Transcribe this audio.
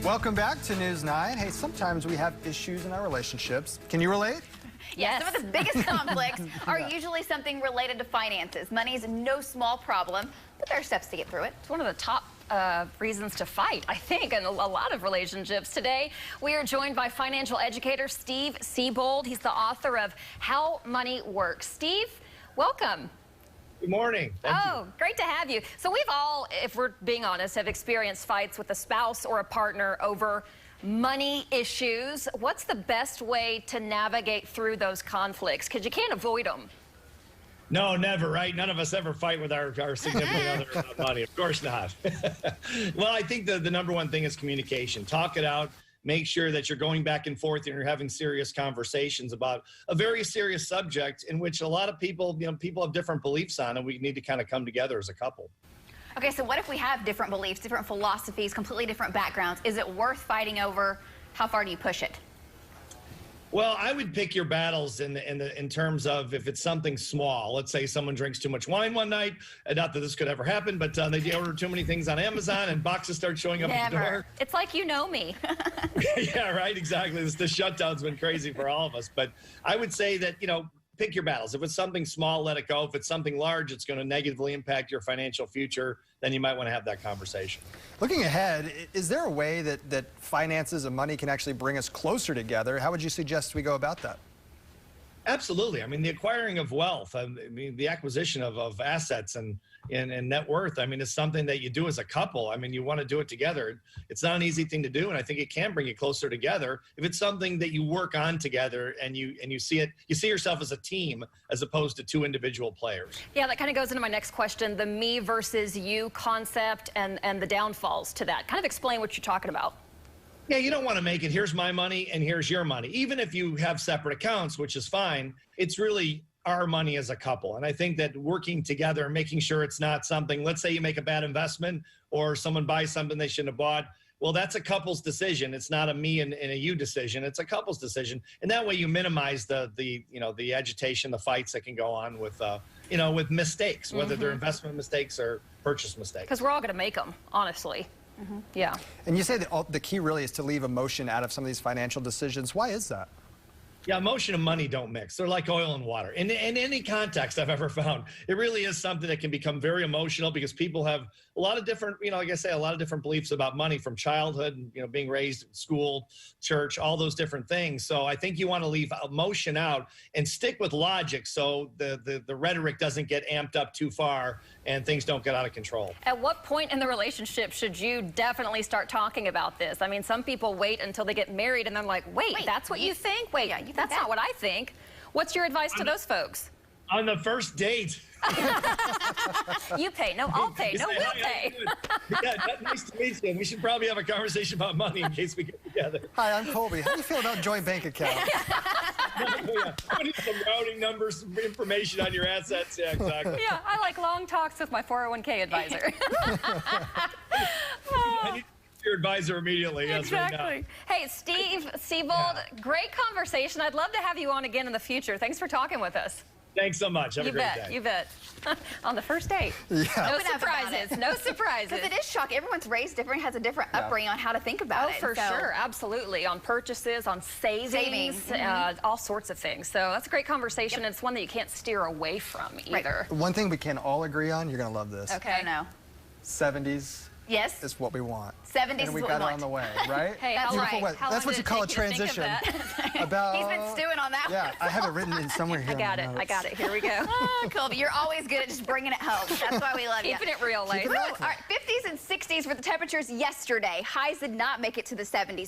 Welcome back to News 9. Hey, sometimes we have issues in our relationships. Can you relate? Yes. Some of the biggest conflicts are usually something related to finances. Money is no small problem, but there are steps to get through it. It's one of the top reasons to fight, I think, in a lot of relationships. Today, we are joined by financial educator Steve Siebold. He's the author of How Money Works. Steve, welcome. Good morning. Thank you. Great to have you. So we've all, if we're being honest, have experienced fights with a spouse or a partner over money issues. What's the best way to navigate through those conflicts? Because you can't avoid them. No, never, right? None of us ever fight with our significant other about money. Of course not. Well, I think the number one thing is communication. Talk it out. Make sure that you're going back and forth and you're having serious conversations about a very serious subject in which a lot of people, people have different beliefs on, and we need to kind of come together as a couple. Okay, so what if we have different beliefs, different philosophies, completely different backgrounds? Is it worth fighting over? How far do you push it? Well, I would pick your battles in terms of if it's something small. Let's say someone drinks too much wine one night. Not that this could ever happen, but they order too many things on Amazon and boxes start showing up at the door. It's like you know me. Yeah, right. Exactly. The shutdown's been crazy for all of us. But I would say that, pick your battles. If it's something small, let it go. If it's something large, it's going to negatively impact your financial future, then you might want to have that conversation. Looking ahead, is there a way that finances and money can actually bring us closer together? How would you suggest we go about that? Absolutely. I mean, the acquiring of wealth, the acquisition of assets and net worth, is something that you do as a couple. You want to do it together. It's not an easy thing to do, and I think it can bring you closer together if it's something that you work on together and you see yourself as a team as opposed to two individual players. Yeah, that kind of goes into my next question, the me versus you concept and the downfalls to that. Kind of explain what you're talking about. Yeah, you don't want to make it, here's my money and here's your money. Even if you have separate accounts, which is fine, it's really our money as a couple. And I think that working together, making sure it's not something, let's say you make a bad investment or someone buys something they shouldn't have bought. Well, that's a couple's decision. It's not a me and a you decision. It's a couple's decision. And that way you minimize the agitation, the fights that can go on with, with mistakes, whether they're investment mistakes or purchase mistakes. Because we're all going to make them, honestly. Yeah. And you say that the key really is to leave emotion out of some of these financial decisions. Why is that? Yeah, emotion and money don't mix. They're like oil and water. In any context I've ever found, it really is something that can become very emotional because people have a lot of different, like I say, a lot of different beliefs about money from childhood, being raised in school, church, all those different things. So I think you want to leave emotion out and stick with logic so the rhetoric doesn't get amped up too far and things don't get out of control. At what point in the relationship should you definitely start talking about this? Some people wait until they get married and they're like, wait, that's what you think? Wait, yeah, that's not what I think. What's your advice to those folks? On the first date. You pay. No, I'll pay. No, we'll pay. Yeah, nice to meet you. We should probably have a conversation about money in case we get together. Hi, I'm Colby. How do you feel about joint bank account? I need some routing numbers, some information on your assets. Yeah, exactly. Yeah, I like long talks with my 401k advisor. I need your advisor immediately. Exactly. Right now. Hey, Steve Siebold, great conversation. I'd love to have you on again in the future. Thanks for talking with us. Thanks so much. Have a great day. You bet. On the first date. Yeah. No surprises. No surprises. Because it is shocking. Everyone's raised different, has a different upbringing on how to think about it. Oh, for sure. Absolutely. On purchases, on savings. All sorts of things. So that's a great conversation. It's one that you can't steer away from either. One thing we can all agree on, you're going to love this. Okay. No. 70s. Yes. Is what we want. 70s and is we what got we want. it on the way, right? Hey, that's right. That's what you call a transition. About, he's been stewing on that one. Yeah, I have it written in somewhere here. I got it. Here we go. Oh, Colby, you're always good at just bringing it home. That's why we love you. Keeping it real, like. All right, 50s and 60s were the temperatures yesterday. Highs did not make it to the 70s.